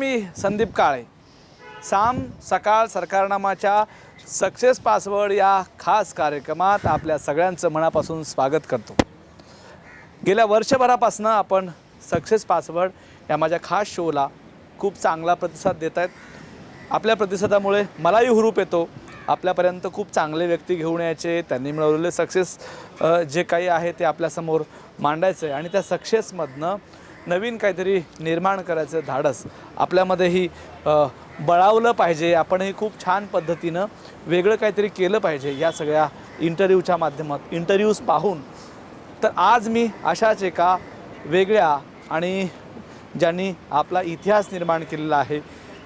मी संदीप काळे. साम सकाळ सरकारनामाच्या success password या खास कार्यक्रमात आपल्या सगळ्यांचं मनापासून स्वागत करतो. गेल्या वर्षभरापासून आपण सक्सेस पासवर्ड या माझ्या खास शोला खूप चांगला प्रतिसाद देत आहेत. आपल्या प्रतिसादामुळे मलाही हुरूप येतो आपल्यापर्यंत खूप चांगले व्यक्ती घेऊन यायचे, त्यांनी मिळवलेले सक्सेस जे काही आहे ते आपल्यासमोर मांडायचं आहे आणि त्या सक्सेसमधनं नवीन काहीतरी निर्माण करायचं धाडस आपल्यामध्येही बळावलं पाहिजे. आपणही खूप छान पद्धतीनं वेगळं काहीतरी केलं पाहिजे या सगळ्या इंटरव्ह्यूच्या माध्यमात इंटरव्ह्यूज पाहून. तर आज मी अशाच एका वेगळ्या आणि ज्यांनी आपला इतिहास निर्माण केलेला आहे,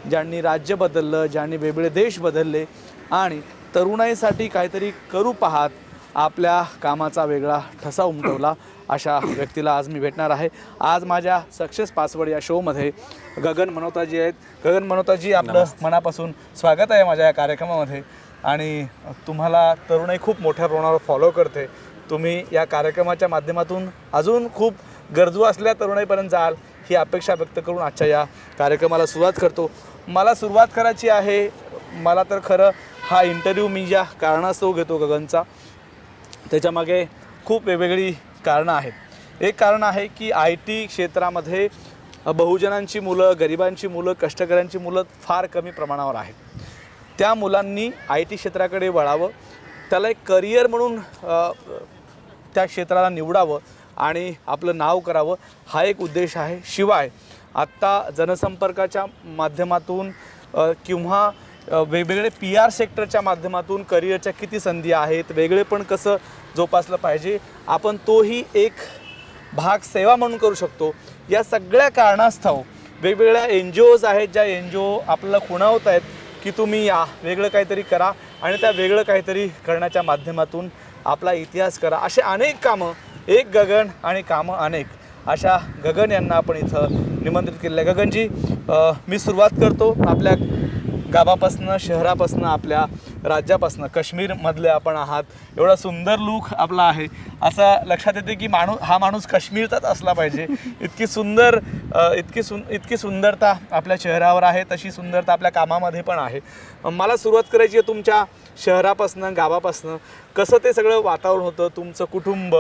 ज्यांनी राज्य बदललं, ज्यांनी वेगवेगळे देश बदलले आणि तरुणाईसाठी काहीतरी करू पाहत आपल्या कामाचा वेगळा ठसा उमटवला, अशा व्यक्तीला आज मी भेटणार आहे. आज माझ्या सक्सेस पासवर्ड या शोमध्ये गगन मनोताजी आहेत. गगन मनोताजी, आपलं मनापासून स्वागत आहे माझ्या या कार्यक्रमामध्ये. आणि तुम्हाला तरुणाई खूप मोठ्या प्रमाणावर फॉलो करते. तुम्ही या कार्यक्रमाच्या माध्यमातून अजून खूप गरजू असलेल्या तरुणाईपर्यंत जाल ही अपेक्षा व्यक्त करून आजच्या या कार्यक्रमाला सुरुवात करतो. मला सुरुवात करायची आहे, मला तर खरं हा इंटरव्ह्यू मी ज्या कारणास्तव घेतो गगनचा, त्याच्यामागे खूप वेगवेगळी कारणं आहेत. एक कारण आहे की IT क्षेत्रामध्ये बहुजनांची मुलं, गरिबांची मुलं, कष्टकऱ्यांची मुलं फार कमी प्रमाणावर आहेत. त्या मुलांनी IT क्षेत्राकडे वळावं, त्याला एक करिअर म्हणून त्या क्षेत्राला निवडावं आणि आपलं नाव करावं, हा एक उद्देश आहे. शिवाय आत्ता जनसंपर्काच्या माध्यमातून किंवा वेगवेगळे PR सेक्टरच्या माध्यमातून करिअरच्या किती संधी आहेत, वेगळेपण कसं जोपासलं पाहिजे, आपण तोही एक भाग सेवा म्हणून करू शकतो. या सगळ्या कारणास्तव वेगवेगळ्या NGOज आहेत, ज्या NGO आपल्याला खुणावत आहेत की तुम्ही या वेगळं काहीतरी करा आणि त्या वेगळं काहीतरी करण्याच्या माध्यमातून आपला इतिहास करा. असे अनेक कामं, एक गगन आणि कामं अनेक, अशा गगन यांना आपण इथं निमंत्रित केलेलं आहे. गगनजी, मी सुरुवात करतो आपल्या गावापासनं, शहरापासनं, आपल्या राज्यापासनं. काश्मीरमधले आपण आहात, एवढा सुंदर लूक आपला आहे, असं लक्षात येते की हा माणूस काश्मीरचाच असला पाहिजे. इतकी सुंदरता आपल्या चेहऱ्यावर आहे, तशी सुंदरता आपल्या कामामध्ये पण आहे. मला सुरुवात करायची आहे तुमच्या शहरापासनं, गावापासनं. कसं ते सगळं वातावरण होतं, तुमचं कुटुंब,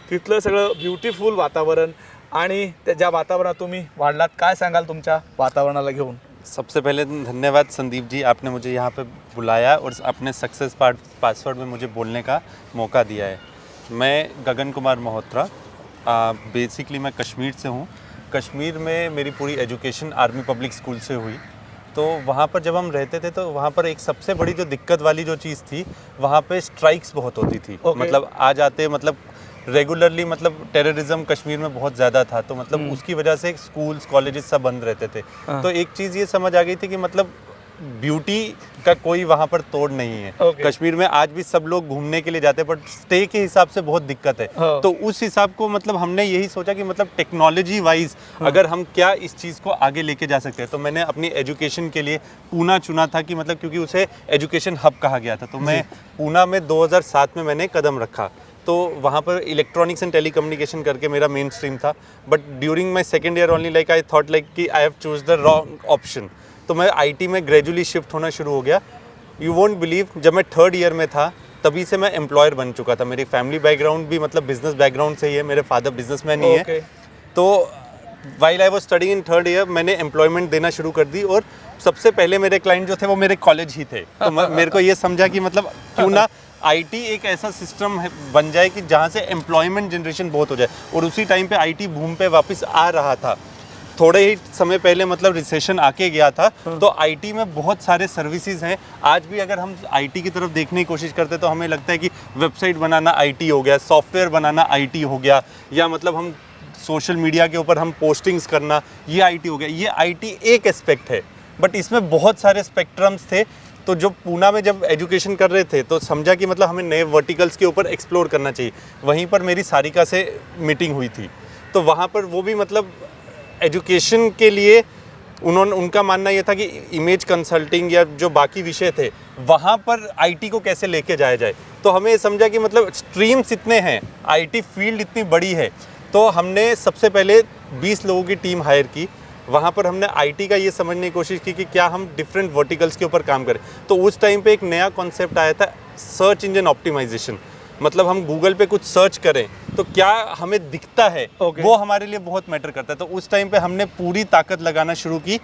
तिथलं सगळं ब्युटिफुल वातावरण आणि ज्या वातावरणात तुम्ही वाढलात, काय सांगाल तुमच्या वातावरणाला घेऊन? सबसे पहले धन्यवाद संदीप जी, आपने मुझे यहाँ पे बुलाया और अपने सक्सेस पासवर्ड में मुझे बोलने का मौका दिया है. मैं गगन कुमार मल्होत्रा, बेसिकली मैं कश्मीर से हूँ. कश्मीर में मेरी पूरी एजुकेशन आर्मी पब्लिक स्कूल से हुई. तो वहाँ पर जब हम रहते थे तो वहाँ पर एक सबसे बड़ी जो दिक्कत वाली जो चीज़ थी, वहाँ पे स्ट्राइक्स बहुत होती थी. मतलब आ जाते, मतलब रेगुलरली, मतलब टेररिज्म कश्मीर में बहुत ज़्यादा था. तो मतलब उसकी वजह से स्कूल्स, कॉलेजेस सब बंद रहते थे. तो एक चीज़ ये समझ आ गई थी कि मतलब ब्यूटी का कोई वहाँ पर तोड़ नहीं है. कश्मीर में आज भी सब लोग घूमने के लिए जाते हैं, बट स्टे के हिसाब से बहुत दिक्कत है. तो उस हिसाब को मतलब हमने यही सोचा कि मतलब टेक्नोलॉजी वाइज अगर हम क्या इस चीज़ को आगे लेके जा सकते हैं. तो मैंने अपनी एजुकेशन के लिए पूना चुना था कि मतलब क्योंकि उसे एजुकेशन हब कहा गया था. तो मैं पूना में 2007 में मैंने कदम रखा. तो वहाँ पर इलेक्ट्रॉनिक्स एंड टेलीकम्युनिकेशन करके मेरा मेन स्ट्रीम था. But during my second year only like I thought like कि I have chose the wrong option. तो मैं IT में ग्रेजुअली शिफ्ट होना शुरू हो गया. यू वोंट बिलीव, जब मैं थर्ड ईयर में था तभी से मैं एम्प्लॉयर बन चुका था. मेरी फैमिली बैकग्राउंड भी मतलब बिजनेस बैकग्राउंड से ही है, मेरे फादर बिजनेसमैन ही है. तो while I was studying in third year मैंने एम्प्लॉयमेंट देना शुरू कर दी. और सबसे पहले मेरे क्लाइंट जो थे वो मेरे कॉलेज ही थे. तो मेरे को ये समझा कि मतलब क्यों ना IT एक ऐसा सिस्टम बन जाए कि जहाँ से एम्प्लॉयमेंट जनरेशन बहुत हो जाए. और उसी टाइम पे IT बूम पे वापस आ रहा था. थोड़े ही समय पहले मतलब रिसेशन आके गया था. तो IT में बहुत सारे सर्विसेज हैं. आज भी अगर हम IT की तरफ देखने की कोशिश करते तो हमें लगता है कि वेबसाइट बनाना IT हो गया, सॉफ्टवेयर बनाना IT हो गया, या मतलब हम सोशल मीडिया के ऊपर हम पोस्टिंग्स करना, ये IT हो गया. ये IT एक एस्पेक्ट है, बट इसमें बहुत सारे स्पेक्ट्रम्स थे. तो जो पूना में जब एजुकेशन कर रहे थे तो समझा कि मतलब हमें नए वर्टिकल्स के ऊपर एक्सप्लोर करना चाहिए. वहीं पर मेरी सारिका से मीटिंग हुई थी. तो वहाँ पर वो भी मतलब एजुकेशन के लिए उनका मानना ये था कि इमेज कंसल्टिंग या जो बाकी विषय थे वहाँ पर IT को कैसे लेके जाया जाए. तो हमें समझा कि मतलब स्ट्रीम्स इतने हैं, IT फील्ड इतनी बड़ी है. तो हमने सबसे पहले 20 लोगों की टीम हायर की. वहाँ पर हमने आईटी का ये समझने की कोशिश की कि क्या हम डिफरेंट वर्टिकल्स के ऊपर काम करें। तो उस टाइम पे एक नया कॉन्सेप्ट आया था, सर्च इंजन ऑप्टिमाइजेशन। मतलब हम गूगल पे कुछ सर्च करें तो क्या हमें दिखता है, वो हमारे लिए बहुत मैटर करता है। तो उस टाइम पे हमने पूरी ताकत लगाना शुरू की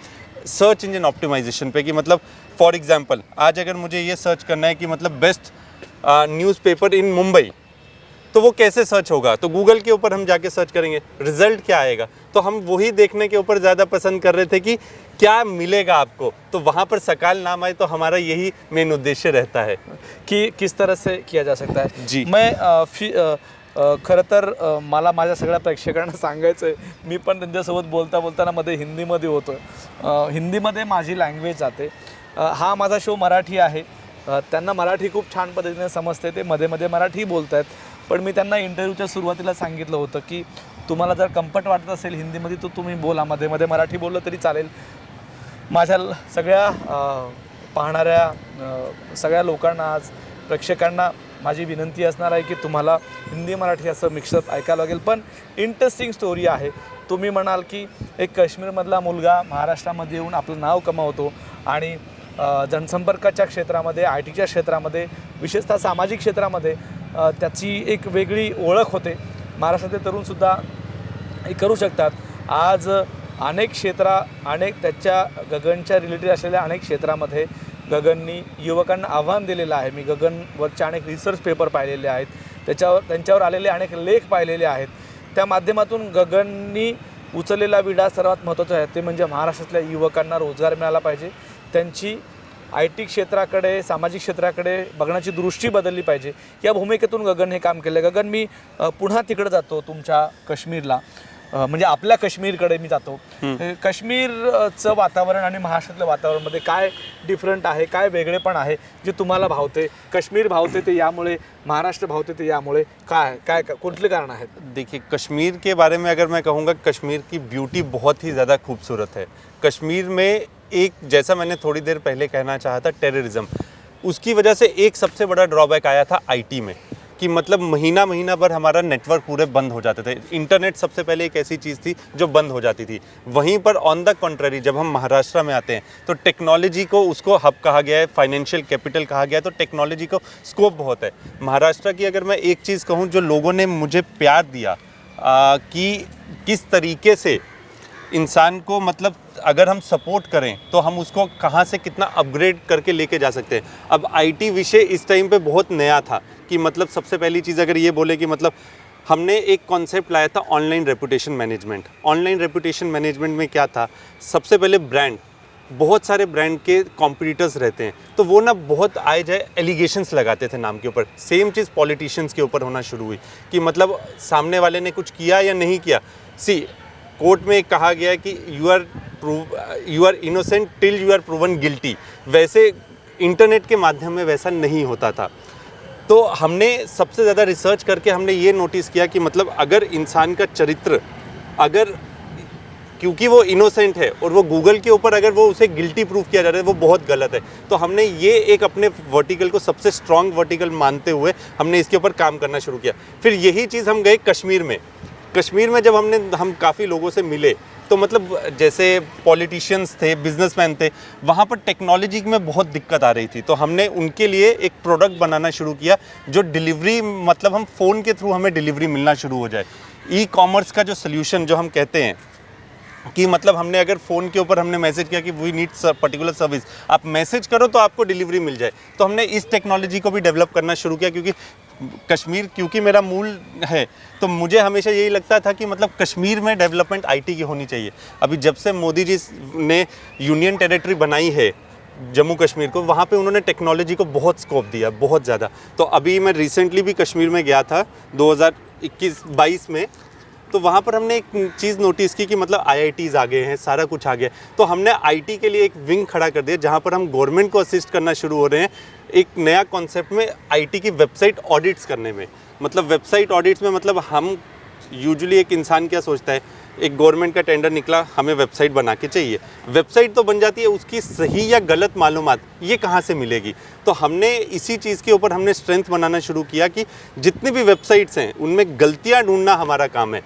सर्च इंजन ऑप्टिमाइजेशन पे कि मतलब फॉर एग्जांपल आज अगर मुझे ये सर्च करना है कि मतलब बेस्ट न्यूज़पेपर इन मुंबई, तो वो कैसे सर्च होगा? तो गूगल के ऊपर हम जाके सर्च करेंगे, रिजल्ट क्या आएगा? तो हम वही देखने के ऊपर ज़्यादा पसंद कर रहे थे कि क्या मिलेगा आपको। तो वहाँ पर सकाल नाम आए तो हमारा यही मेन उद्देश्य रहता है की किस तरह से किया जा सकता है। जी। मैं खरं तर मला माझ्या सगळ्या प्रेक्षकांना सांगायचं आहे, मी पण त्यांच्यासोबत बोलता बोलताना मध्ये हिंदीमध्ये होतो आहे, हिंदीमध्ये माझी लँग्वेज जाते। हा माझा शो मराठी आहे, त्यांना मराठी खूप छान पद्धतीने समजते, ते मध्ये मध्ये मराठी बोलत आहेत, पण मी त्यांना इंटरव्ह्यूच्या सुरुवातीला सांगितलं होतं की तुम्हाला जर कम्फर्ट वाटत असेल हिंदीमध्ये तर तुम्ही बोला, मध्ये मध्ये मराठी बोललं तरी चालेल। माझ्या सगळ्या पाहणाऱ्या सगळ्या लोकांना, आज प्रेक्षकांना माझी विनंती असणार आहे की तुम्हाला हिंदी मराठी असं मिक्सअप ऐकायला लागेल, पण इंटरेस्टिंग स्टोरी आहे। तुम्ही म्हणाल की एक काश्मीरमधला मुलगा महाराष्ट्रामध्ये येऊन आपलं नाव कमावतो आणि जनसंपर्काच्या क्षेत्रामध्ये, आय टीच्या क्षेत्रामध्ये, विशेषतः सामाजिक क्षेत्रामध्ये त्याची एक वेगळी ओळख होते। महाराष्ट्रातले तरुणसुद्धा हे करू शकतात। आज अनेक त्याच्या गगनच्या रिलेटेड असलेल्या अनेक क्षेत्रामध्ये गगननी युवकांना आव्हान दिलेलं आहे। मी गगनवरचे अनेक रिसर्च पेपर पाहिलेले आहेत, त्यांच्यावर आलेले अनेक लेख पाहिलेले आहेत। त्या माध्यमातून गगननी उचललेला विडा सर्वात महत्त्वाचा आहे, ते म्हणजे महाराष्ट्रातल्या युवकांना रोजगार मिळाला पाहिजे, त्यांची आय टी क्षेत्राकडे, सामाजिक क्षेत्राकडे बघण्याची दृष्टी बदलली पाहिजे। या भूमिकेतून गगन हे काम केलं। गगन, मी पुन्हा तिकडे जातो तुमच्या काश्मीरला, म्हणजे आपल्या काश्मीरकडे मी जातो। काश्मीरचं वातावरण आणि महाराष्ट्रातल्या वातावरणामध्ये काय डिफरंट आहे, काय वेगळेपण आहे जे तुम्हाला भावते? काश्मीर भावते ते यामुळे, महाराष्ट्र भावते ते यामुळे, काय कुठले कारण आहेत? देखिए, कश्मीर के बारे में अगर मैं कहूँगा, कश्मीर की ब्यूटी बहुत ही ज़्यादा खूबसूरत है। कश्मीर में एक, जैसा मैंने थोड़ी देर पहले कहना चाहा था, टेररिज्म, उसकी वजह से एक सबसे बड़ा ड्रॉबैक आया था आईटी में कि मतलब महीना भर हमारा नेटवर्क पूरे बंद हो जाते थे। इंटरनेट सबसे पहले एक ऐसी चीज़ थी जो बंद हो जाती थी। वहीं पर ऑन द कॉन्ट्ररी जब हम महाराष्ट्र में आते हैं तो टेक्नोलॉजी को, उसको हब कहा गया है, फाइनेंशियल कैपिटल कहा गया है, तो टेक्नोलॉजी को स्कोप बहुत है। महाराष्ट्र की अगर मैं एक चीज़ कहूँ, जो लोगों ने मुझे प्यार दिया कि किस तरीके से इंसान को, मतलब अगर हम सपोर्ट करें तो हम उसको कहाँ से कितना अपग्रेड करके लेके जा सकते हैं। अब आईटी विषय इस टाइम पे बहुत नया था कि मतलब सबसे पहली चीज़ अगर ये बोले कि मतलब हमने एक कॉन्सेप्ट लाया था online reputation management. Online reputation management में क्या था, सबसे पहले ब्रांड, बहुत सारे ब्रांड के कॉम्पिटिटर्स रहते हैं, तो वो ना बहुत आए जाए एलिगेशंस लगाते थे नाम के ऊपर। सेम चीज़ पॉलिटिशियंस के ऊपर होना शुरू हुई कि मतलब सामने वाले ने कुछ किया या नहीं किया। सी, कोर्ट में कहा गया है कि you are innocent till you are proven guilty. वैसे इंटरनेट के माध्यम में वैसा नहीं होता था। तो हमने सबसे ज़्यादा रिसर्च करके हमने ये नोटिस किया कि मतलब अगर इंसान का चरित्र, अगर क्योंकि वो इनोसेंट है और वो गूगल के ऊपर अगर वो उसे गिल्टी प्रूफ किया जा रहा है, वो बहुत गलत है। तो हमने ये एक अपने वर्टिकल को सबसे स्ट्रॉन्ग वर्टिकल मानते हुए हमने इसके ऊपर काम करना शुरू किया। फिर यही चीज़ हम गए कश्मीर में। कश्मीर में जब हम काफ़ी लोगों से मिले तो मतलब जैसे पॉलिटिशियंस थे, बिजनेसमैन थे, वहाँ पर टेक्नोलॉजी में बहुत दिक्कत आ रही थी। तो हमने उनके लिए एक प्रोडक्ट बनाना शुरू किया जो डिलीवरी, मतलब हम फ़ोन के थ्रू हमें डिलीवरी मिलना शुरू हो जाए। ई कॉमर्स का जो सोल्यूशन जो हम कहते हैं कि मतलब हमने अगर फ़ोन के ऊपर हमने मैसेज किया कि वी नीड पर्टिकुलर सर्विस, आप मैसेज करो तो आपको डिलीवरी मिल जाए। तो हमने इस टेक्नोलॉजी को भी डेवलप करना शुरू किया, क्योंकि कश्मीर, क्योंकि मेरा मूल है, तो मुझे हमेशा यही लगता था कि मतलब कश्मीर में डेवलपमेंट आईटी की होनी चाहिए। अभी जब से मोदी जी ने यूनियन टेरिटरी बनाई है जम्मू कश्मीर को, वहाँ पे उन्होंने टेक्नोलॉजी को बहुत स्कोप दिया, बहुत ज़्यादा। तो अभी मैं रिसेंटली भी कश्मीर में गया था 2021-22 में, तो वहाँ पर हमने एक चीज़ नोटिस की कि मतलब आईआईटीज़ आ गए हैं, सारा कुछ आ गया। तो हमने आईटी के लिए एक विंग खड़ा कर दिया जहाँ पर हम गवर्नमेंट को असिस्ट करना शुरू हो रहे हैं एक नया कॉन्सेप्ट में, आईटी की वेबसाइट ऑडिट्स करने में। मतलब वेबसाइट ऑडिट्स में मतलब हम यूजुअली, एक इंसान क्या सोचता है एक गवर्नमेंट का टेंडर निकला, हमें वेबसाइट बना के चाहिए। वेबसाइट तो बन जाती है, उसकी सही या गलत मालूमात ये कहाँ से मिलेगी? तो हमने इसी चीज़ के ऊपर हमने स्ट्रेंथ बनाना शुरू किया कि जितनी भी वेबसाइट्स हैं उनमें गलतियाँ ढूंढना हमारा काम है।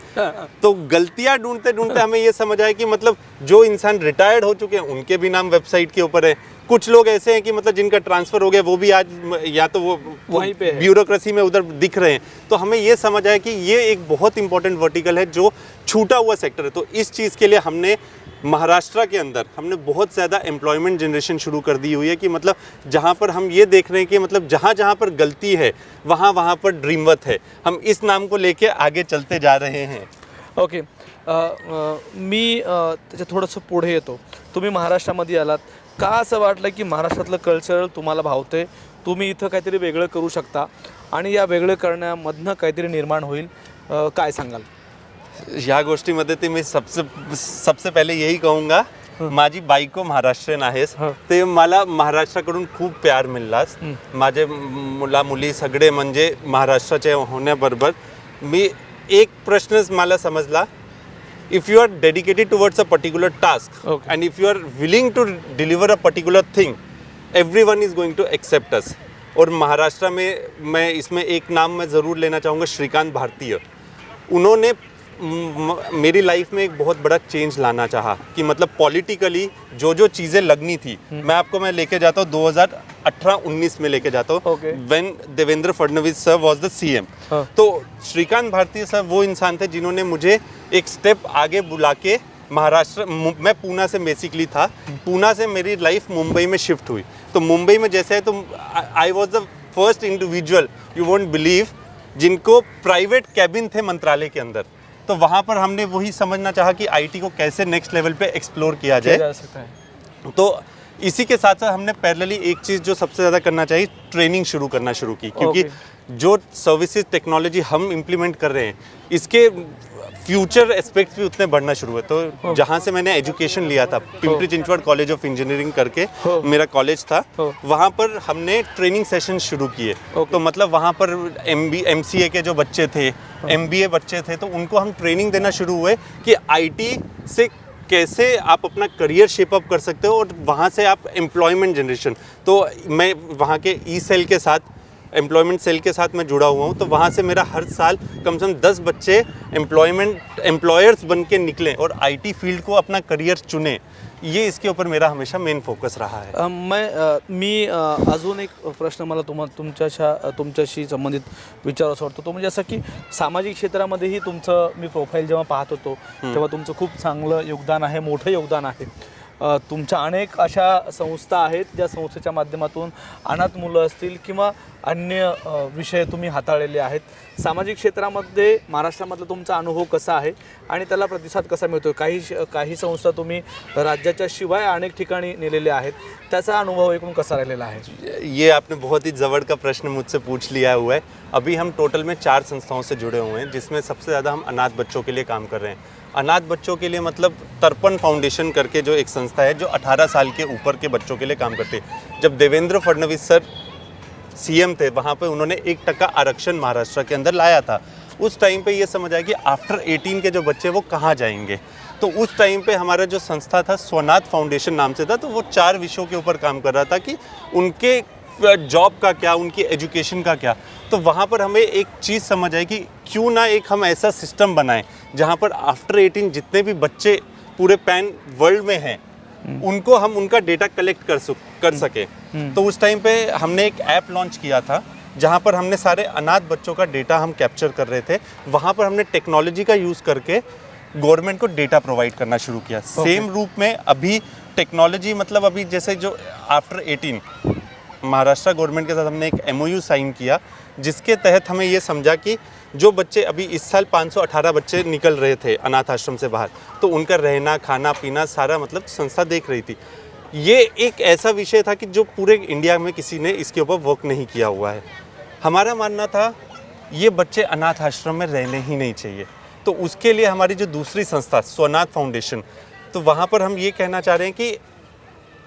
तो गलतियाँ ढूंढते ढूंढते हमें ये समझ आया कि मतलब जो इंसान रिटायर्ड हो चुके हैं उनके भी नाम वेबसाइट के ऊपर है। कुछ लोग ऐसे हैं कि मतलब जिनका ट्रांसफ़र हो गया वो भी आज या तो वो वहीं पे ब्यूरोक्रेसी में उधर दिख रहे हैं। तो हमें ये समझ आया कि ये एक बहुत इंपॉर्टेंट वर्टिकल है जो छूटा हुआ सेक्टर है। तो इस चीज़ के लिए हमने महाराष्ट्र के अंदर हमने बहुत ज़्यादा एम्प्लॉयमेंट जनरेशन शुरू कर दी हुई है कि मतलब जहाँ पर हम ये देख रहे हैं कि मतलब जहाँ जहाँ पर गलती है वहाँ वहाँ पर ड्रीमवत है। हम इस नाम को लेके आगे चलते जा रहे हैं। ओके. मी त्याच्या थोडंसं पुढे येतो. तुम्ही महाराष्ट्रामध्ये आलात, का असं वाटलं की महाराष्ट्रातलं कल्चर तुम्हाला भावते, तुम्ही इथं काहीतरी वेगळं करू शकता आणि या वेगळं करण्यामधनं काहीतरी निर्माण होईल, काय सांगाल? या गोष्टीमध्ये ते मी सबसे पहिले यही कहूंगा, माझी बायको महाराष्ट्रीयन आहेस, ते मला महाराष्ट्राकडून खूप प्यार मिळालास. माझे मुला मुली सगळे म्हणजे महाराष्ट्राचे होण्याबरोबर मी एक प्रश्नच मला समजला, if you are dedicated towards a particular task and if you are willing to deliver a particular thing, everyone is going to accept us. और महाराष्ट्र में मैं इसमें एक नाम मैं ज़रूर लेना चाहूँगा, श्रीकांत भारतीय. उन्होंने मेरी लाइफ में एक बहुत बड़ा चेंज लाना चाहा कि मतलब पॉलिटिकली जो जो चीज़ें लगनी थी, मैं लेके जाता हूँ 2018-19 में लेके जाता हूँ, when Devendra Fadnavis sir was the CM. तो श्रीकांत भारती सर वो इंसान थे जिन्होंने मुझे एक स्टेप आगे बुला के महाराष्ट्र, मैं पूना से बेसिकली था, पूना से मेरी लाइफ मुंबई में शिफ्ट हुई. तो मुंबई में जैसे है तो I was the first individual, you won't believe, जिनको प्राइवेट कैबिन थे मंत्रालय के अंदर. तो वहाँ पर हमने वही समझना चाहा कि आईटी को कैसे नेक्स्ट लेवल पे एक्सप्लोर किया जाए. तो इसी के साथ साथ हमने पैरेलली एक चीज़ जो सबसे ज़्यादा करना चाहिए, ट्रेनिंग करना शुरू की, क्योंकि जो सर्विसेज टेक्नोलॉजी हम इम्प्लीमेंट कर रहे हैं इसके फ्यूचर एस्पेक्ट्स भी उतने बढ़ना शुरू हुए. तो जहाँ से मैंने एजुकेशन लिया था, Pimpri Chinchwad college of engineering करके मेरा कॉलेज था, वहाँ पर हमने ट्रेनिंग सेशन शुरू किए. तो मतलब वहाँ पर MCA के जो बच्चे थे, MBA बच्चे थे, तो उनको हम ट्रेनिंग देना शुरू हुए कि IT से कैसे आप अपना करियर शेप अप कर सकते हो और वहाँ से आप एम्प्लॉयमेंट जनरेशन. तो मैं वहाँ के E-सेल के साथ, एम्प्लॉयमेंट सेल के साथ मैं जुड़ा हुआ हूँ. तो वहाँ से मेरा हर साल कम से कम 10 बच्चे एम्प्लॉयर्स बन के निकलें और IT फील्ड को अपना करियर चुने. ये इसके ऊपर मेरा हमेशा मेन फोकस रहा है. मी अजून एक प्रश्न मला तुमच्याशी संबंधित विचारायचा वाटतो, तो म्हणजे असं की सामाजिक क्षेत्रामध्येही तुमचं मी प्रोफाईल जेव्हा पाहत होतो तेव्हा तुमचं खूप चांगलं योगदान आहे, मोठं योगदान आहे. तुमच्या अनेक अशा संस्था आहेत ज्या संस्थेच्या माध्यमातून अनाथ मुलं असतील किंवा अन्य विषय तुम्ही हाताळलेले आहेत. सामाजिक क्षेत्रामध्ये महाराष्ट्रामधला तुमचा अनुभव कसा आहे आणि त्याला प्रतिसाद कसा मिळतो? काही संस्था तुम्ही राज्याच्या शिवाय अनेक ठिकाणी नेलेल्या आहेत, त्याचा अनुभव एकूण कसा राहिलेला आहे? ये आपने बहुत ही जबड़ का प्रश्न मुझसे पूछ लिया हुआ है. अभी हम टोटल में 4 संस्थाओं से जुड़े हुए हैं, जिसमें सबसे ज़्यादा हम अनाथ बच्चों के लिए काम कर रहे हैं. अनाथ बच्चों के लिए मतलब तर्पण फाउंडेशन करके जो एक संस्था है जो 18 साल के ऊपर के बच्चों के लिए काम करती है. जब देवेंद्र फडणवीस सर CM थे, वहाँ पे उन्होंने 1% आरक्षण महाराष्ट्र के अंदर लाया था. उस टाइम पे ये समझ आया कि आफ्टर 18 के जो बच्चे वो कहाँ जाएंगे. तो उस टाइम पे हमारा जो संस्था था स्वनाथ फाउंडेशन नाम से था. तो वो 4 विषयों के ऊपर काम कर रहा था कि उनके जॉब का क्या, उनकी एजुकेशन का क्या. तो वहाँ पर हमें एक चीज़ समझ आई कि क्यों ना एक हम ऐसा सिस्टम बनाएं जहाँ पर आफ्टर 18 जितने भी बच्चे पूरे पैन वर्ल्ड में हैं उनको हम उनका डेटा कलेक्ट कर सके. तो उस टाइम पे हमने एक ऐप लॉन्च किया था जहाँ पर हमने सारे अनाथ बच्चों का डेटा हम कैप्चर कर रहे थे. वहाँ पर हमने टेक्नोलॉजी का यूज़ करके गवर्नमेंट को डेटा प्रोवाइड करना शुरू किया. सेम रूप में अभी टेक्नोलॉजी मतलब अभी जैसे जो आफ्टर 18 महाराष्ट्र गवर्नमेंट के साथ हमने एक MOU साइन किया, जिसके तहत हमें ये समझा कि जो बच्चे अभी इस साल 518 बच्चे निकल रहे थे अनाथ आश्रम से बाहर, तो उनका रहना खाना पीना सारा मतलब संस्था देख रही थी. ये एक ऐसा विषय था कि जो पूरे इंडिया में किसी ने इसके ऊपर वर्क नहीं किया हुआ है. हमारा मानना था ये बच्चे अनाथ आश्रम में रहने ही नहीं चाहिए. तो उसके लिए हमारी जो दूसरी संस्था स्वनाथ फाउंडेशन, तो वहाँ पर हम ये कहना चाह रहे हैं कि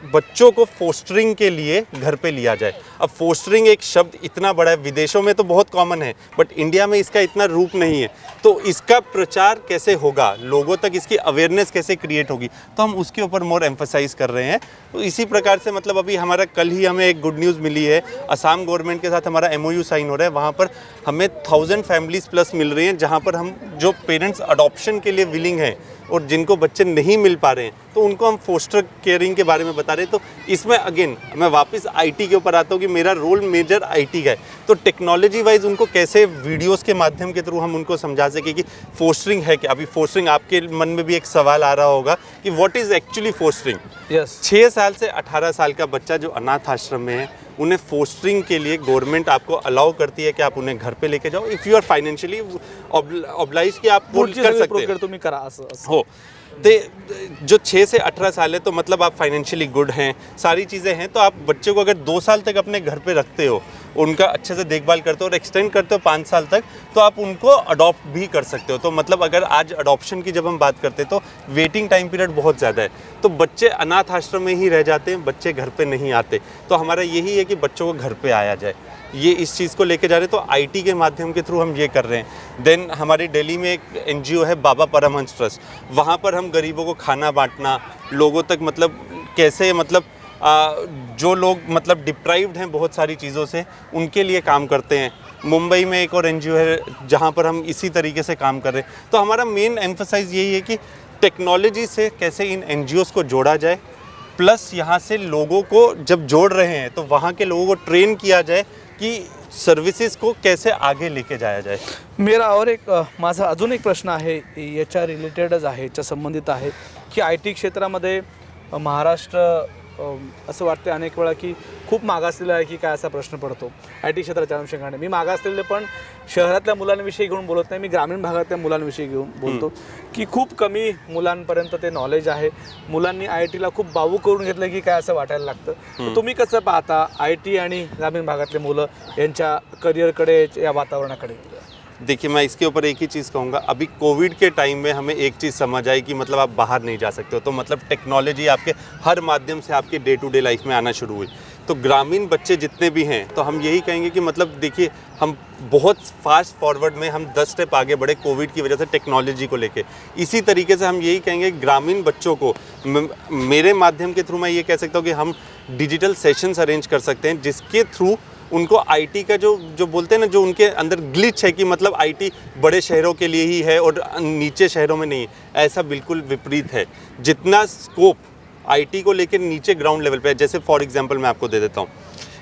बच्चों को फोस्टरिंग के लिए घर पे लिया जाए। अब फोस्टरिंग एक शब्द इतना बड़ा है, विदेशों में तो बहुत कॉमन है बट इंडिया में इसका इतना रूप नहीं है, तो इसका प्रचार कैसे होगा, लोगों तक इसकी अवेयरनेस कैसे क्रिएट होगी, तो हम उसके ऊपर मोर एम्फसाइज कर रहे हैं। तो इसी प्रकार से मतलब अभी हमारा कल ही हमें एक गुड न्यूज़ मिली है, असम गवर्नमेंट के साथ हमारा MOU साइन हो रहा है, वहाँ पर हमें 1000 फैमिलीज प्लस मिल रही हैं, जहाँ पर हम जो पेरेंट्स अडॉप्शन के लिए विलिंग हैं और जिनको बच्चे नहीं मिल पा रहे हैं तो उनको हम फोस्टर केयरिंग के बारे में बता रहे हैं। तो इसमें अगेन मैं वापस IT के ऊपर आता हूँ कि मेरा रोल मेजर IT का है, तो टेक्नोलॉजी वाइज उनको कैसे वीडियोस के माध्यम के थ्रू हम उनको समझा सके कि फोस्टरिंग है क्या। अभी फोस्टरिंग, आपके मन में भी एक सवाल आ रहा होगा कि what is actually fostering. Yes, 6 साल से 18 साल का बच्चा जो अनाथ आश्रम में है, उन्हें फोस्टरिंग के लिए गवर्नमेंट आपको अलाउ करती है कि आप उन्हें घर पे लेके जाओ, if you are financially obliged कि आप वो कर सकते हैं तुम्ही करा असं हो। ते जो 6 से 18 साल है तो मतलब आप फाइनेंशियली गुड हैं, सारी चीज़ें हैं, तो आप बच्चे को अगर 2 साल तक अपने घर पे रखते हो, उनका अच्छे से देखभाल करते हो और एक्सटेंड करते हो 5 साल तक, तो आप उनको अडॉप्ट भी कर सकते हो। तो मतलब अगर आज अडॉप्शन की जब हम बात करते हैं तो वेटिंग टाइम पीरियड बहुत ज़्यादा है, तो बच्चे अनाथ आश्रम में ही रह जाते हैं, बच्चे घर पे नहीं आते। तो हमारा यही है कि बच्चों को घर पे आया जाए, ये इस चीज़ को लेके जा रहे हैं, तो IT के माध्यम के थ्रू हम ये कर रहे हैं। देन हमारी दिल्ली में एक NGO है बाबा परमहंस ट्रस्ट, वहाँ पर हम गरीबों को खाना बांटना, लोगों तक मतलब कैसे मतलब जो लोग मतलब डिप्राइव्ड हैं बहुत सारी चीज़ों से, उनके लिए काम करते हैं। मुंबई में एक और NGO है जहाँ पर हम इसी तरीके से काम कर रहे हैं। तो हमारा मेन एम्फसाइज यही है कि टेक्नोलॉजी से कैसे इन NGOs को जोड़ा जाए, प्लस यहाँ से लोगों को जब जोड़ रहे हैं तो वहाँ के लोगों को ट्रेन किया जाए की सर्व्हिसेस को कैसे आगे लेके जाया जाए। मेरा और एक माझा अजून एक प्रश्न आहे, याच्या रिलेटेडच आहे, याच्या संबंधित आहे की IT क्षेत्रामध्ये महाराष्ट्र असं वाटते अनेक वेळा की खूप मागासलेलं आहे की काय असा प्रश्न पडतो IT क्षेत्राच्या अनुषंगाने। मी मागासलेले पण शहरातल्या मुलांविषयी घेऊन बोलत नाही, मी ग्रामीण भागातल्या मुलांविषयी घेऊन बोलतो की खूप कमी मुलांपर्यंत ते नॉलेज आहे, मुलांनी ITला खूप बावू करून घेतलं की काय असं वाटायला लागतं। तर तुम्ही कसं पाहता IT आणि ग्रामीण भागातले मुलं यांच्या करिअरकडे, या वातावरणाकडे? देखिए, मैं इसके ऊपर एक ही चीज़ कहूँगा, अभी कोविड के टाइम में हमें एक चीज़ समझ आई कि मतलब आप बाहर नहीं जा सकते हो, तो मतलब टेक्नोलॉजी आपके हर माध्यम से आपके डे टू डे लाइफ में आना शुरू हुई। तो ग्रामीण बच्चे जितने भी हैं, तो हम यही कहेंगे कि मतलब देखिए, हम बहुत फास्ट फॉरवर्ड में हम 10 स्टेप आगे बढ़े कोविड की वजह से टेक्नोलॉजी को लेके। इसी तरीके से हम यही कहेंगे ग्रामीण बच्चों को मेरे माध्यम के थ्रू मैं ये कह सकता हूँ कि हम डिजिटल सेशंस अरेंज कर सकते हैं, जिसके थ्रू उनको IT का जो बोलते हैं ना, जो उनके अंदर ग्लिच है कि मतलब IT बड़े शहरों के लिए ही है और नीचे शहरों में नहीं, ऐसा बिल्कुल विपरीत है। जितना स्कोप IT को लेकर नीचे ग्राउंड लेवल पे है, जैसे फॉर एग्जांपल मैं आपको दे देता हूँ,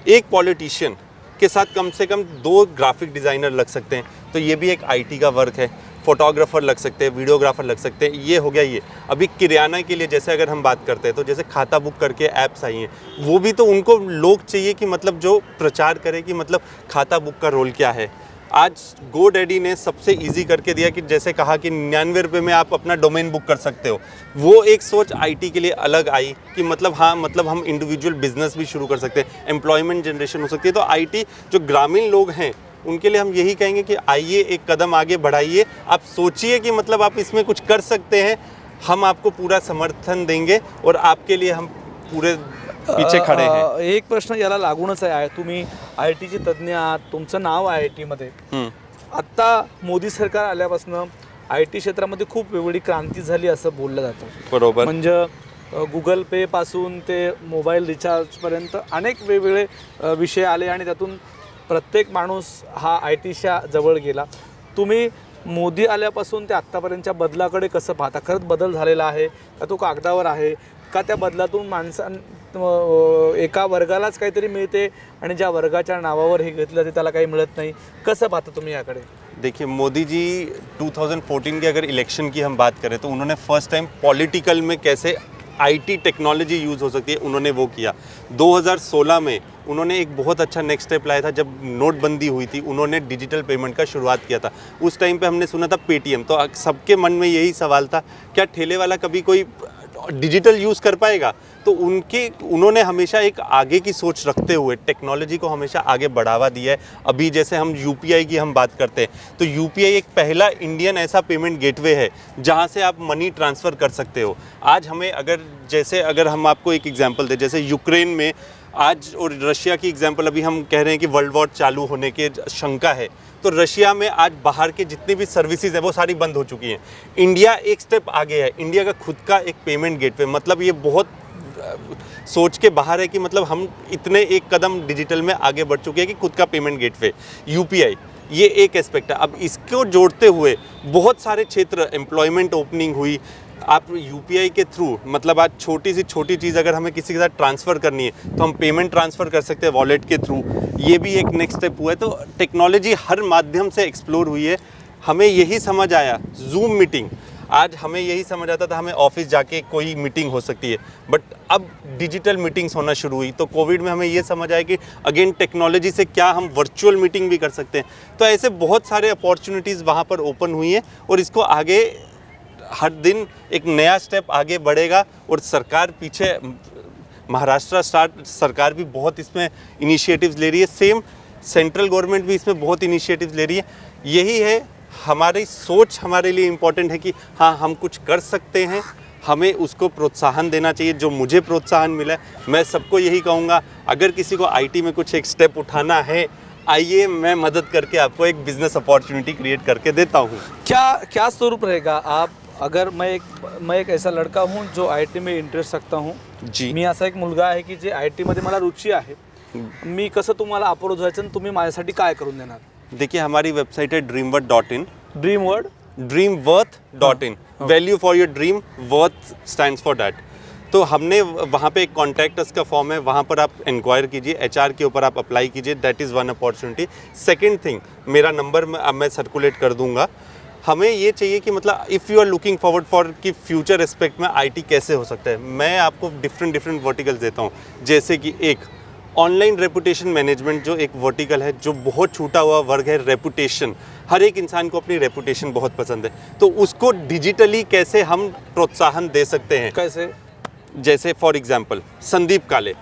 एक पॉलिटिशियन के साथ कम से कम 2 ग्राफिक डिज़ाइनर लग सकते हैं, तो ये भी एक IT का वर्क है। फोटोग्राफर लग सकते हैं, वीडियोग्राफर लग सकते हैं, ये हो गया। ये अभी किराना के लिए जैसे अगर हम बात करते हैं तो जैसे खाता बुक करके ऐप्स आई हैं, वो भी तो उनको लोग चाहिए कि मतलब जो प्रचार करे कि मतलब खाता बुक का रोल क्या है। आज GoDaddy ने सबसे इजी करके दिया कि जैसे कहा कि 99 रुपये में आप अपना डोमेन बुक कर सकते हो। वो एक सोच IT के लिए अलग आई कि मतलब हाँ, मतलब हम इंडिविजुअल बिजनेस भी शुरू कर सकते हैं, एम्प्लॉयमेंट जनरेशन हो सकती है। तो IT जो ग्रामीण लोग हैं उनके लिए हम यही कहेंगे कि आइए एक कदम आगे बढ़ाइए, आप सोचिए कि मतलब आप इसमें कुछ कर सकते हैं, हम आपको पूरा समर्थन देंगे और आपके लिए हम पूरे पीछे खड़े हैं। एक प्रश्न याला लागूनच आहे, तुम्ही ITचे तज्ज्ञ आहात, तुमचं नाव आहे ITमध्ये। आत्ता मोदी सरकार आल्यापासून IT क्षेत्रामध्ये खूप वेगळी क्रांती झाली असं बोललं जातं, बरोबर। म्हणजे गुगल पे पासून ते मोबाईल रिचार्जपर्यंत अनेक वेगवेगळे विषय आले आणि त्यातून प्रत्येक माणूस हा ITच्या जवळ गेला। तुम्ही मोदी आल्यापासून ते आत्तापर्यंतच्या बदलाकडे कसं पाहता? खरंच बदल झालेला आहे का, तो कागदावर आहे का, त्या बदलातून एका वर्गालाच काहीतरी मिळते आणि ज्या वर्गाच्या नावावर हे घेतलं ते त्याला काही मिळत नाही? कसं पाहता तुम्ही याकडे? देखिए, मोदी जी 2014 के अगर इलेक्शन की हम बात करें तो उन्होंने फर्स्ट टाइम पॉलिटिकल में कैसे IT टेक्नोलॉजी यूज़ हो सकती है, उन्होंने वो किया। 2016 में उन्होंने एक बहुत अच्छा नेक्स्ट स्टेप लाया था, जब नोटबंदी हुई थी, उन्होंने डिजिटल पेमेंट का शुरुआत किया था। उस टाइम पे हमने सुना था पेटीएम, तो सबके मन में यही सवाल था, क्या ठेले वाला कभी कोई डिजिटल यूज़ कर पाएगा? तो उन्होंने हमेशा एक आगे की सोच रखते हुए टेक्नोलॉजी को हमेशा आगे बढ़ावा दिया है। अभी जैसे हम यूपीआई की हम बात करते हैं तो यूपीआई एक पहला इंडियन ऐसा पेमेंट गेटवे है जहां से आप मनी ट्रांसफ़र कर सकते हो। आज हमें अगर हम आपको एक एग्जांपल दें, जैसे यूक्रेन में आज और रशिया की एग्जांपल, अभी हम कह रहे हैं कि वर्ल्ड वॉर चालू होने के शंका है, तो रशिया में आज बाहर के जितनी भी सर्विसेज है वो सारी बंद हो चुकी हैं। इंडिया एक स्टेप आगे है, इंडिया का खुद का एक पेमेंट गेटवे, मतलब ये बहुत सोच के बाहर है कि मतलब हम इतने एक कदम डिजिटल में आगे बढ़ चुके हैं कि खुद का पेमेंट गेटवे यूपीआई, ये एक एस्पेक्ट है। अब इसको जोड़ते हुए बहुत सारे क्षेत्र, एम्प्लॉयमेंट ओपनिंग हुई, आप यूपीआई के थ्रू मतलब आज छोटी से छोटी चीज़ अगर हमें किसी के साथ ट्रांसफ़र करनी है तो हम पेमेंट ट्रांसफ़र कर सकते हैं वॉलेट के थ्रू, ये भी एक नेक्स्ट स्टेप हुआ है। तो टेक्नोलॉजी हर माध्यम से एक्सप्लोर हुई है। हमें यही समझ आया, जूम मीटिंग, आज हमें यही समझ आता था हमें ऑफिस जाके कोई मीटिंग हो सकती है, बट अब डिजिटल मीटिंग्स होना शुरू हुई। तो कोविड में हमें ये समझ आया कि अगेन टेक्नोलॉजी से क्या हम वर्चुअल मीटिंग भी कर सकते हैं। तो ऐसे बहुत सारे अपॉर्चुनिटीज़ वहाँ पर ओपन हुई हैं और इसको आगे हर दिन एक नया स्टेप आगे बढ़ेगा। और सरकार पीछे, महाराष्ट्र सरकार भी बहुत इसमें इनिशिएटिव्स ले रही है, सेम सेंट्रल गवर्नमेंट भी इसमें बहुत इनिशिएटिव्स ले रही है। यही है हमारी सोच, हमारे लिए इम्पोर्टेंट है कि हाँ हम कुछ कर सकते हैं, हमें उसको प्रोत्साहन देना चाहिए। जो मुझे प्रोत्साहन मिला है, मैं सबको यही कहूँगा, अगर किसी को आईटी में कुछ एक स्टेप उठाना है, आइए मैं मदद करके आपको एक बिजनेस अपॉर्चुनिटी क्रिएट करके देता हूँ। क्या स्वरूप रहेगा? आप अगर मैं एक ऐसा लड़का हूँ जो आयटी में इंटरेस्ट रखता हूँ जी, मी असा एक मुलगा आहे की जे आयटी मध्ये मला रुची आहे, मी कसं तुम्हाला अप्रोच व्हायचं आणि तुम्ही माझ्यासाठी काय करून देणार? देखिए हमारी वेबसाइट है dreamworth.in, ड्रीमवर्ड dreamworth.in, value for your dream, worth stands for that. तो हमने वहाँ पे एक कॉन्टैक्ट अस का फॉर्म है, वहाँ पर आप इंक्वायर कीजिए, एचआर के ऊपर आप अप्लाई कीजिए, that is one opportunity. Second thing, मेरा नंबर मैं सर्कुलेट कर दूंगा। हमें ये चाहिए कि मतलब if you are looking forward for कि फ्यूचर एस्पेक्ट में आईटी कैसे हो सकता है, मैं आपको डिफरेंट वर्टिकल्स देता हूँ। जैसे कि एक ऑनलाइन रेपुटेशन मैनेजमेंट जो एक वर्टिकल है, जो बहुत छूटा हुआ वर्ग है, रेपुटेशन, हर एक इंसान को अपनी रेपुटेशन बहुत पसंद है, तो उसको डिजिटली कैसे हम प्रोत्साहन दे सकते हैं। कैसे? जैसे फॉर एग्जांपल संदीप काले,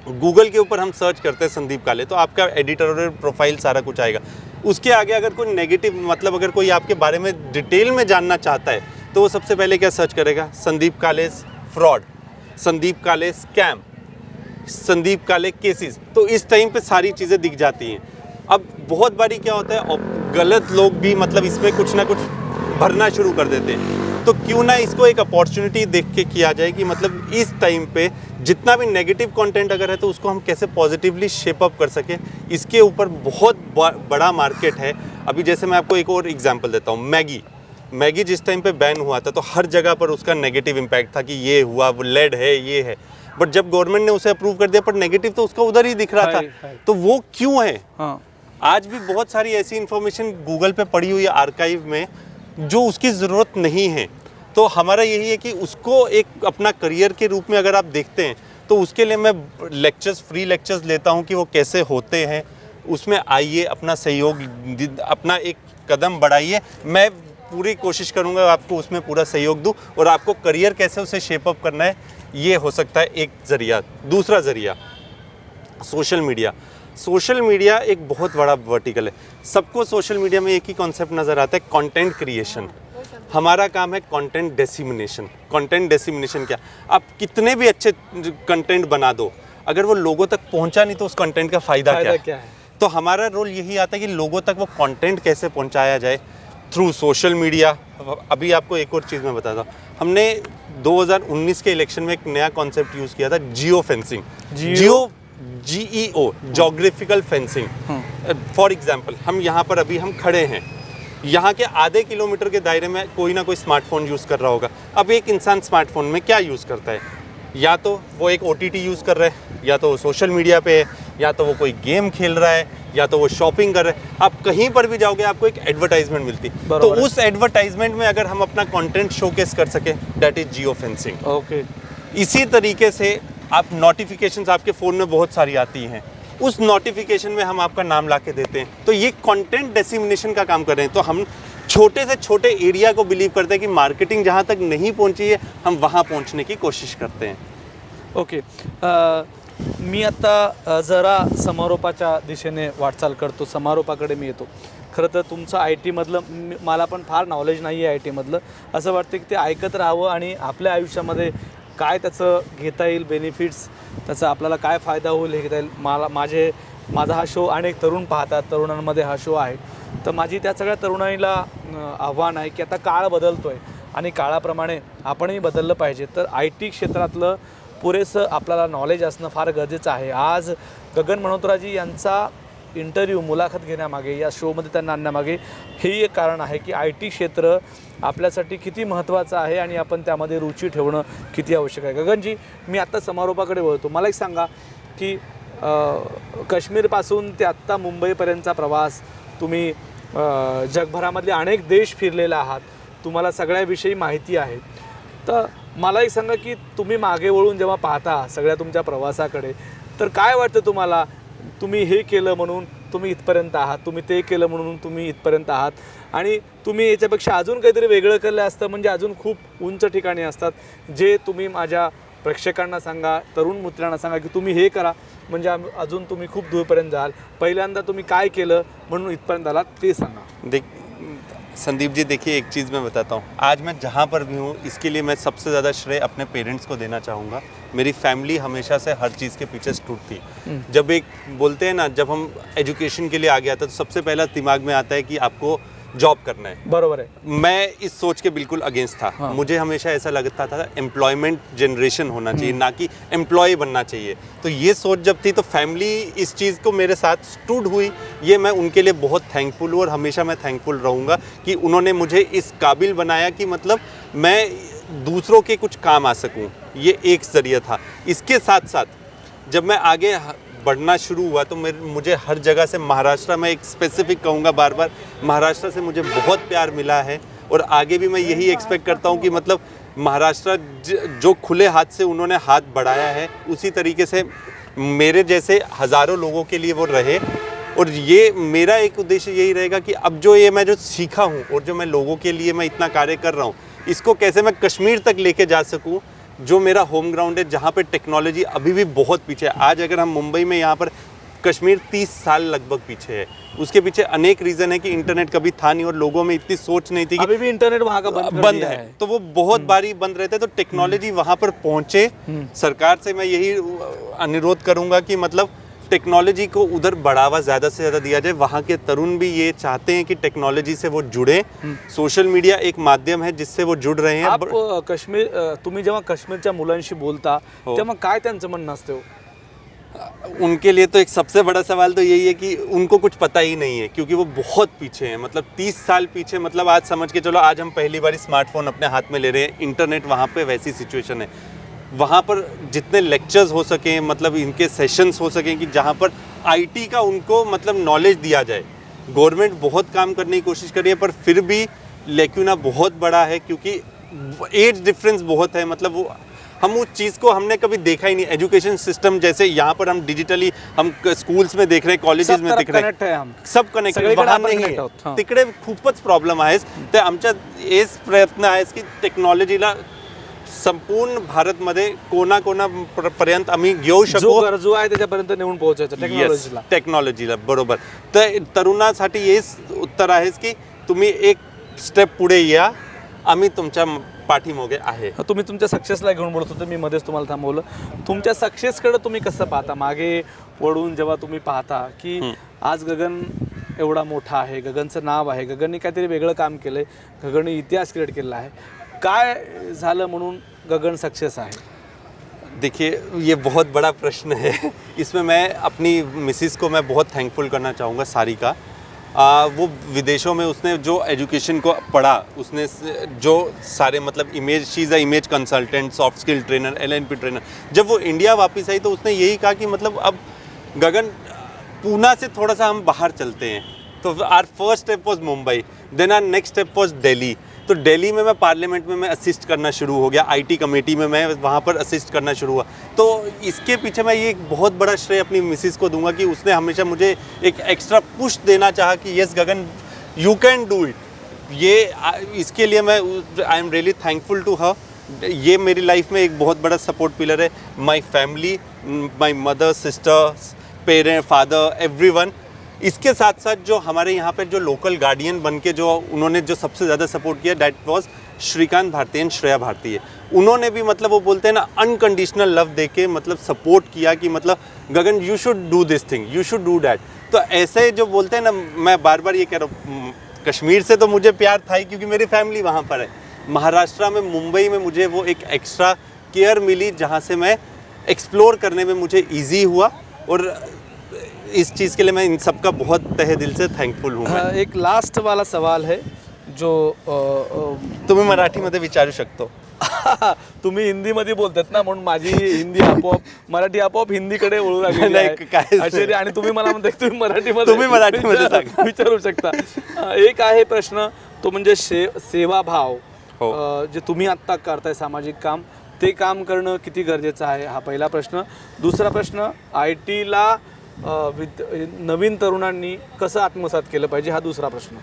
गूगल के ऊपर हम सर्च करते हैं संदीप काले तो आपका एडिटोरियल प्रोफाइल सारा कुछ आएगा। उसके आगे अगर कोई नेगेटिव, मतलब अगर कोई आपके बारे में डिटेल में जानना चाहता है तो वो सबसे पहले क्या सर्च करेगा? संदीप काले फ्रॉड, संदीप काले स्कैम, संदीप काले केसेस। तो इस टाइम पे सारी चीज़ें दिख जाती हैं। अब बहुत बारी क्या होता है, गलत लोग भी मतलब इसमें कुछ ना कुछ भरना शुरू कर देते हैं। तो क्यों ना इसको एक अपॉर्चुनिटी देख के किया जाए कि मतलब इस टाइम पे जितना भी नेगेटिव कंटेंट अगर है तो उसको हम कैसे पॉजिटिवली शेप अप कर सकें। इसके ऊपर बहुत बड़ा मार्केट है। अभी जैसे मैं आपको एक और एग्जांपल देता हूँ, मैगी जिस टाइम पे बैन हुआ था तो हर जगह पर उसका नेगेटिव इम्पैक्ट था कि ये हुआ, वो लेड है, ये है, बट जब गवर्नमेंट ने उसे अप्रूव कर दिया पर नेगेटिव तो उसका उधर ही दिख रहा था। तो वो क्यों है? हाँ। आज भी बहुत सारी ऐसी इन्फॉर्मेशन गूगल पे पड़ी हुई है आर्काइव में जो उसकी ज़रूरत नहीं है। तो हमारा यही है कि उसको एक अपना करियर के रूप में अगर आप देखते हैं तो उसके लिए मैं फ्री लेक्चर्स लेता हूँ कि वो कैसे होते हैं। उसमें आइए, अपना सहयोग, अपना एक कदम बढ़ाइए। मैं पूरी कोशिश करूँगा आपको उसमें पूरा सहयोग दूँ और आपको करियर कैसे उसे शेप अप करना है, ये हो सकता है एक ज़रिया। दूसरा ज़रिया सोशल मीडिया एक बहुत बड़ा वर्टिकल है। सबको सोशल मीडिया में एक ही कॉन्सेप्ट नज़र आता है, कंटेंट क्रिएशन। हमारा काम है कंटेंट डेसिमिनेशन। कंटेंट डेसिमिनेशन क्या? आप कितने भी अच्छे कंटेंट बना दो, अगर वो लोगों तक पहुंचा नहीं तो उस कंटेंट का फ़ायदा क्या है? तो हमारा रोल यही आता है कि लोगों तक वो कंटेंट कैसे पहुंचाया जाए थ्रू सोशल मीडिया। अभी आपको एक और चीज़ मैं बताता हूँ, हमने 2019 के इलेक्शन में एक नया कॉन्सेप्ट यूज़ किया था, geo fencing. GEO, geographical fencing. For example, हम यहाँ पर अभी हम खड़े हैं, यहाँ के आधे किलोमीटर के दायरे में कोई ना कोई स्मार्टफोन यूज़ कर रहा होगा। अब एक इंसान स्मार्टफोन में क्या यूज़ करता है? या तो वो एक OTT यूज़ कर रहा है, या तो वो सोशल मीडिया पे है, या तो वो कोई गेम खेल रहा है, या तो वो शॉपिंग कर रहा है। आप कहीं पर भी जाओगे आपको एक एडवर्टाइजमेंट मिलती है। तो उस एडवर्टाइजमेंट में अगर हम अपना कंटेंट शोकेस कर सके, that is geo fencing. Okay. इसी तरीके से आप नोटिफिकेशंस आपके फ़ोन में बहुत सारी आती हैं, उस नोटिफिकेशन में हम आपका नाम ला के देते हैं। तो ये कंटेंट डेसिमिनेशन का काम कर रहे हैं। तो हम छोटे से छोटे एरिया को बिलीव करते हैं कि मार्केटिंग जहाँ तक नहीं पहुँची है हम वहाँ पहुँचने की कोशिश करते हैं। ओके. मी आत्ता जरा समारोपाच्या दिशेने वाटचाल करतो, समारोपाकडे मी येतो. खरं तर तुमचं आय टीमधलं मला पण फार नॉलेज नाही आहे आय टीमधलं. असं वाटतं की ते ऐकत राहावं आणि आपल्या आयुष्यामध्ये काय त्याचं घेता येईल बेनिफिट्स, त्याचा आपल्याला काय फायदा होईल हे घेता येईल. माझा हा शो अनेक तरुण पाहतात, तरुणांमध्ये हा शो आहे. तर माझी त्या सगळ्या तरुणाईला आव्हान आहे की आता काळ बदलतो आहे आणि काळाप्रमाणे आपणही बदललं पाहिजे. तर आय टी क्षेत्रातलं पुरेसं आपल्याला नॉलेज असणं फार गरजेचं आहे. आज गगन मल्होत्राजी यांचा इंटरव्ह्यू मुलाखत घेण्यामागे, या शोमध्ये त्यांना आणण्यामागे हेही एक कारण आहे की आय टी क्षेत्र आपल्यासाठी किती महत्त्वाचं आहे आणि आपण त्यामध्ये रुची ठेवणं किती आवश्यक आहे. गगनजी, मी आत्ता समारोपाकडे वळतो. मला एक सांगा की काश्मीरपासून ते आत्ता मुंबईपर्यंतचा प्रवास, तुम्ही जगभरामधले अनेक देश फिरलेला आहात, तुम्हाला सगळ्याविषयी माहिती आहे. तर मला एक सांगा की तुम्ही मागे वळून जेव्हा पाहता सगळ्या तुमच्या प्रवासाकडे, तर काय वाटतं तुम्हाला? तुम्ही हे केलं म्हणून तुम्ही इथपर्यंत आहात, तुम्ही ते केलं म्हणून तुम्ही इथपर्यंत आहात, आणि तुम्ही याच्यापेक्षा अजून काहीतरी वेगळं केलं असतं म्हणजे अजून खूप उंच ठिकाणी असतात, जे तुम्ही माझ्या प्रेक्षकांना सांगा, तरुण मित्रांना सांगा की तुम्ही हे करा म्हणजे अजून तुम्ही खूप दूरपर्यंत जाल. पहिल्यांदा तुम्ही काय केलं म्हणून इथपर्यंत आलात ते सांगा. संदीप जी, देखिए एक चीज़ मैं बताता हूँ. आज मैं जहाँ पर भी हूँ इसके लिए मैं सबसे ज़्यादा श्रेय अपने पेरेंट्स को देना चाहूँगा. मेरी फैमिली हमेशा से हर चीज़ के पीछे स्टूड थी. जब एक बोलते हैं ना, जब हम एजुकेशन के लिए आ गया था तो सबसे पहला दिमाग में आता है कि आपको जॉब करना है. बरोबर है. मैं इस सोच के बिल्कुल अगेंस्ट था. हाँ. मुझे हमेशा ऐसा लगता था एम्प्लॉयमेंट जनरेशन होना चाहिए, ना कि एम्प्लॉय बनना चाहिए. तो ये सोच जब थी तो फैमिली इस चीज़ को मेरे साथ स्टूड हुई. ये मैं उनके लिए बहुत थैंकफुल हूँ और हमेशा मैं थैंकफुल रहूँगा कि उन्होंने मुझे इस काबिल बनाया कि मतलब मैं दूसरों के कुछ काम आ सकूँ. ये एक ज़रिया था. इसके साथ साथ जब मैं आगे बढ़ना शुरू हुआ तो मुझे हर जगह से, महाराष्ट्र में एक स्पेसिफिक कहूँगा बार बार, महाराष्ट्र से मुझे बहुत प्यार मिला है. और आगे भी मैं यही एक्सपेक्ट करता हूँ कि मतलब महाराष्ट्र जो खुले हाथ से उन्होंने हाथ बढ़ाया है उसी तरीके से मेरे जैसे हज़ारों लोगों के लिए वो रहे. और ये मेरा एक उद्देश्य यही रहेगा कि अब मैं जो सीखा हूँ और जो मैं लोगों के लिए मैं इतना कार्य कर रहा हूँ, इसको कैसे मैं कश्मीर तक लेके जा सकूँ, जो मेरा होम ग्राउंड है, जहाँ पे टेक्नोलॉजी अभी भी बहुत पीछे है. आज अगर हम मुंबई में, यहाँ पर कश्मीर 30 साल लगभग पीछे है. उसके पीछे अनेक रीज़न है कि इंटरनेट कभी था नहीं और लोगों में इतनी सोच नहीं थी कि अभी भी इंटरनेट वहाँ का बंद है. तो वो बहुत बारी बंद रहते, तो टेक्नोलॉजी वहाँ पर पहुँचे. सरकार से मैं यही अनुरोध करूँगा कि मतलब टेक्नोलॉजी को उधर बढ़ावा ज़्यादा से ज़्यादा दिया जाए. वहाँ के तरुण भी ये चाहते हैं कि टेक्नोलॉजी से वो जुड़े. सोशल मीडिया एक माध्यम है जिससे वो जुड़ रहे हैं. आप तुम्ही जेव्हा काश्मीरच्या मुलांशी बोलता तेव्हा काय त्यांचं म्हणणं असतं? उनके लिए तो एक सबसे बड़ा सवाल तो यही है कि उनको कुछ पता ही नहीं है, क्योंकि वो बहुत पीछे हैं. मतलब 30 साल पीछे. मतलब आज समझ के चलो, आज हम पहली बार स्मार्टफोन अपने हाथ में ले रहे हैं. इंटरनेट वहाँ पे वैसी सिचुएशन है. वहाँ पर जितने लेक्चर्स हो सकें, मतलब इनके सेशंस हो सकें कि जहाँ पर आईटी का उनको मतलब नॉलेज दिया जाए. गवर्नमेंट बहुत काम करने की कोशिश कर रही है, पर फिर भी लेक्यूना बहुत बड़ा है, क्योंकि एज डिफरेंस बहुत है. मतलब वो हम उस चीज़ को हमने कभी देखा ही नहीं. एजुकेशन सिस्टम जैसे यहाँ पर हम डिजिटली हम स्कूल्स में देख रहे हैं, कॉलेजेस में देख रहे हैं, सब कनेक्टेड. वहाँ नाही आहे. तिकडे खूपच प्रॉब्लेम आहे. तर आमच्या हेच प्रयत्न आहे की टेक्नॉलॉजीला संपूर्ण भारतमध्ये कोणाकोणापर्यंत आम्ही घेऊ शकू, जो गरजू आहे त्याच्यापर्यंत नेऊन पोहोचायचं टेक्नॉलॉजीला. बरोबर. तर तरुणासाठी हेच उत्तर आहे की तुम्ही एक स्टेप पुढे या, आम्ही तुमच्या पाठीमागे आहे. तुम्ही तुमच्या सक्सेसला घेऊन बोलत होते, मी मध्येच तुम्हाला थांबवलं. तुमच्या सक्सेसकडे तुम्ही कसं पाहता? मागे वळून जेव्हा तुम्ही पाहता की आज गगन एवढा मोठा आहे, गगनचं नाव आहे, गगनने काहीतरी वेगळं काम केलं आहे, गगनने इतिहास क्रिएट केला आहे, काय झालं म्हणून गगन सक्सेस आहे? देखिए, ये बहुत बड़ा प्रश्न है. इसमें मैं अपनी मिसिस को मैं बहुत थैंकफुल करना चाहूँगा, सारिका. वो विदेशों में उसने जो एजुकेशन को पढ़ा, उसने जो सारे मतलब image, she is a image consultant, soft skill trainer, LNP trainer. जब वो इंडिया वापस आई तो उसने यही कहा कि मतलब अब गगन, पूना से थोड़ा सा हम बाहर चलते हैं. तो our first step was Mumbai, then our next step was Delhi. तो दिल्ली में मैं पार्लियामेंट में मैं असिस्ट करना शुरू हो गया. आईटी कमेटी में मैं वहाँ पर असिस्ट करना शुरू हुआ. तो इसके पीछे मैं ये बहुत बड़ा श्रेय अपनी मिसिस को दूंगा कि उसने हमेशा मुझे एक एक्स्ट्रा पुश देना चाहा कि yes Gagan, you can do it. ये इसके लिए मैं I am really thankful to her. ये मेरी लाइफ में एक बहुत बड़ा सपोर्ट पिलर है। My family, my mother, sisters, parent, father, everyone. इसके साथ साथ जो हमारे यहाँ पे जो लोकल गार्डियन बन के जो उन्होंने जो सबसे ज़्यादा सपोर्ट किया, that was Shrikant Bharti and Shreya Bharti है। उन्होंने भी मतलब वो बोलते हैं ना, अनकंडीशनल लव दे के मतलब सपोर्ट किया कि मतलब Gagan you should do this thing, you should do that. तो ऐसे जो बोलते हैं ना, मैं बार बार ये कह रहा हूँ, कश्मीर से तो मुझे प्यार था ही क्योंकि मेरी फैमिली वहाँ पर है। महाराष्ट्र में, मुंबई में मुझे वो एक एक्स्ट्रा केयर मिली जहाँ से मैं एक्सप्लोर करने में मुझे ईजी हुआ, और इस चीज़ के लिए मैं इन सब का बहुत तहे दिल से थँकफुल हूँ। मैं एक लास्ट वाला सवाल है जो तुम्ही मराठीमध्ये विचारू शकतो। तुम्ही हिंदीमध्ये बोलतात ना, म्हणून माझी हिंदी आपोआप मराठी आपोआप हिंदीकडे वळू लागली नाही, काय आश्चर्य. आणि तुम्ही मला म्हणता की तुम्ही मराठीमध्ये सांगा. विचारू शकता. एक आहे प्रश्न, तो म्हणजे सेवाभाव. हो. जे तुम्ही आत्ता करताय सामाजिक काम, ते काम करणं किती गरजेचं आहे, हा पहिला प्रश्न. दुसरा प्रश्न, IT ला नवीन तरुणांनी कसं आत्मसात केलं पाहिजे, हा दुसरा प्रश्न.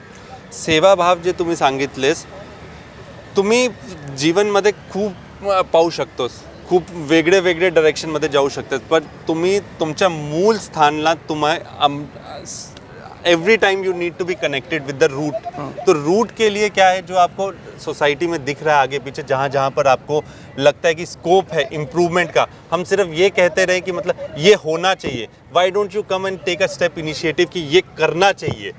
सेवाभाव जे तुम्ही सांगितलेस, तुम्ही जीवनमध्ये खूप पाहू शकतोस, खूप वेगळे वेगळे डायरेक्शनमध्ये जाऊ शकतात, पण तुम्ही तुमच्या मूल स्थानला every time you need to be connected with the root. तो रूट के लिए क्या है जो आपको सोसाइटी में दिख रहा है आगे पीछे, जहाँ जहाँ पर आपको लगता है कि स्कोप है इम्प्रूवमेंट का, हम सिर्फ ये कहते रहे कि मतलब ये होना चाहिए, why don't you come and take a step initiative कि ये करना चाहिए।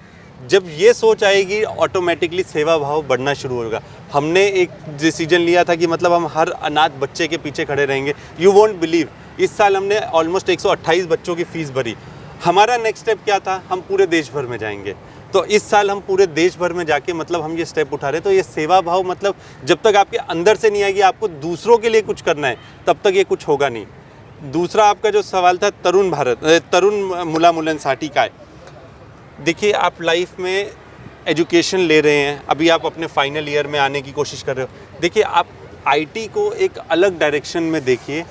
जब ये सोच आएगी, ऑटोमेटिकली सेवा भाव बढ़ना शुरू होगा। हमने एक डिसीजन लिया था कि मतलब हम हर अनाथ बच्चे के पीछे खड़े रहेंगे। यू वोंट बिलीव, इस साल हमने ऑलमोस्ट 128 बच्चों की फ़ीस भरी। हमारा नेक्स्ट स्टेप क्या था, हम पूरे देश भर में जाएंगे। तो इस साल हम पूरे देश भर में जाके मतलब हम ये स्टेप उठा रहे हैं। तो ये सेवा भाव मतलब जब तक आपके अंदर से नहीं आएगी, आपको दूसरों के लिए कुछ करना है, तब तक ये कुछ होगा नहीं। दूसरा आपका जो सवाल था तरुण मुला मुलांसाठी काय, देखिए आप लाइफ में एजुकेशन ले रहे हैं, अभी आप अपने फाइनल ईयर में आने की कोशिश कर रहे हो। देखिए आप IT को एक अलग डायरेक्शन में देखिए।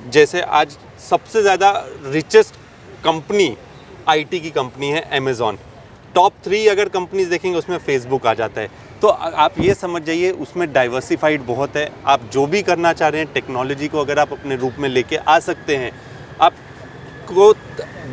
जैसे आज सबसे ज़्यादा रिचेस्ट कंपनी IT की कंपनी है अमेज़ॉन। टॉप 3 अगर कंपनीज देखेंगे उसमें फेसबुक आ जाता है। तो आप ये समझ जाइए उसमें डाइवर्सिफाइड बहुत है। आप जो भी करना चाह रहे हैं, टेक्नोलॉजी को अगर आप अपने रूप में लेके आ सकते हैं। आपको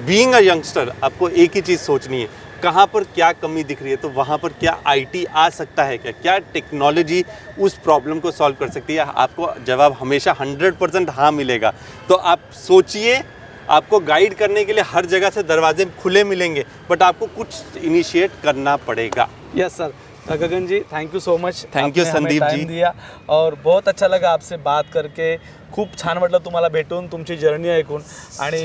बीइंग अ यंगस्टर आपको एक ही चीज़ सोचनी है, कहाँ पर क्या कमी दिख रही है, तो वहाँ पर क्या IT आ सकता है, क्या टेक्नोलॉजी उस प्रॉब्लम को सॉल्व कर सकती है। आपको जवाब हमेशा 100% हाँ मिलेगा। तो आप सोचिए, आपको गाइड करने के लिए हर जगह से दरवाजे खुले मिलेंगे, बट आपको कुछ इनिशिएट करना पड़ेगा। Yes sir. Gagan ji, thank you so much. Thank you Sandeep ji. दिया और बहुत अच्छा लगा आपसे बात करके। खूप छान वाटलं तुम्हाला भेटून, तुमची जर्नी ऐकून, आणि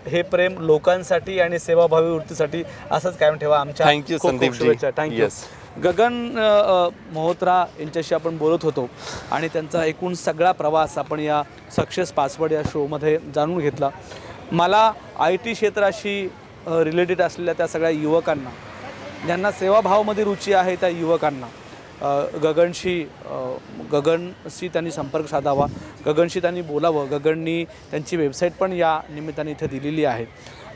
हे प्रेम लोकांसाठी आणि सेवाभावी वृत्तीसाठी असंच कायम ठेवा। आमच्या थँक्यू संदीप जी। थँक्यू। गगन महोत्रा यांच्याशी आपण बोलत होतो आणि त्यांचा एकूण सगळा प्रवास आपण या सक्सेस पासवर्ड या शोमध्ये जाणून घेतला। मला IT क्षेत्राशी रिलेटेड असलेल्या त्या सगळ्या युवकांना, ज्यांना सेवाभावामध्ये रुची आहे, त्या युवकांना गगनशी त्यांनी संपर्क साधावा, गगनशी त्यांनी बोलावं। गगननी त्यांची वेबसाईट पण या निमित्ताने इथे दिलेली आहे।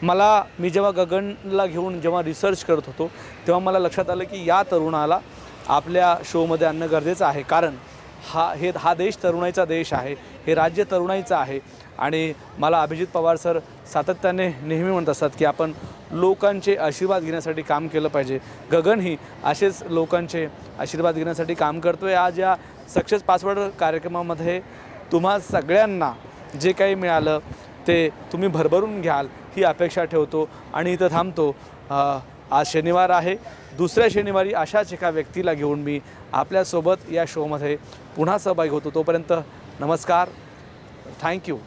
मी जेव्हा गगनला घेऊन जेव्हा रिसर्च करत होतो, तेव्हा मला लक्षात आलं की या तरुणाला आपल्या शोमध्ये आणणं गरजेचं आहे, कारण हा देश तरुणाईचा देश आहे, हे राज्य तरुणाईचं आहे। आणि मला अभिजित पवार सर सातत्याने नेहमी म्हणत असतात की आपण लोकांचे आशीर्वाद घेण्यासाठी काम केलं पाहिजे। गगनही असेच लोकांचे आशीर्वाद घेण्यासाठी काम करतोय। आज या सक्सेस पासवर्ड कार्यक्रमामध्ये तुम्हा सगळ्यांना जे काही मिळालं ते तुम्ही भरभरून घ्याल ही अपेक्षा ठेवतो आणि इथं थांबतो। आज शनिवार आहे, दुसऱ्या शनिवारी अशाच एका व्यक्तीला घेऊन मी आपल्यासोबत या शोमध्ये पुन्हा सहभागी होतो। तोपर्यंत नमस्कार, थँक्यू।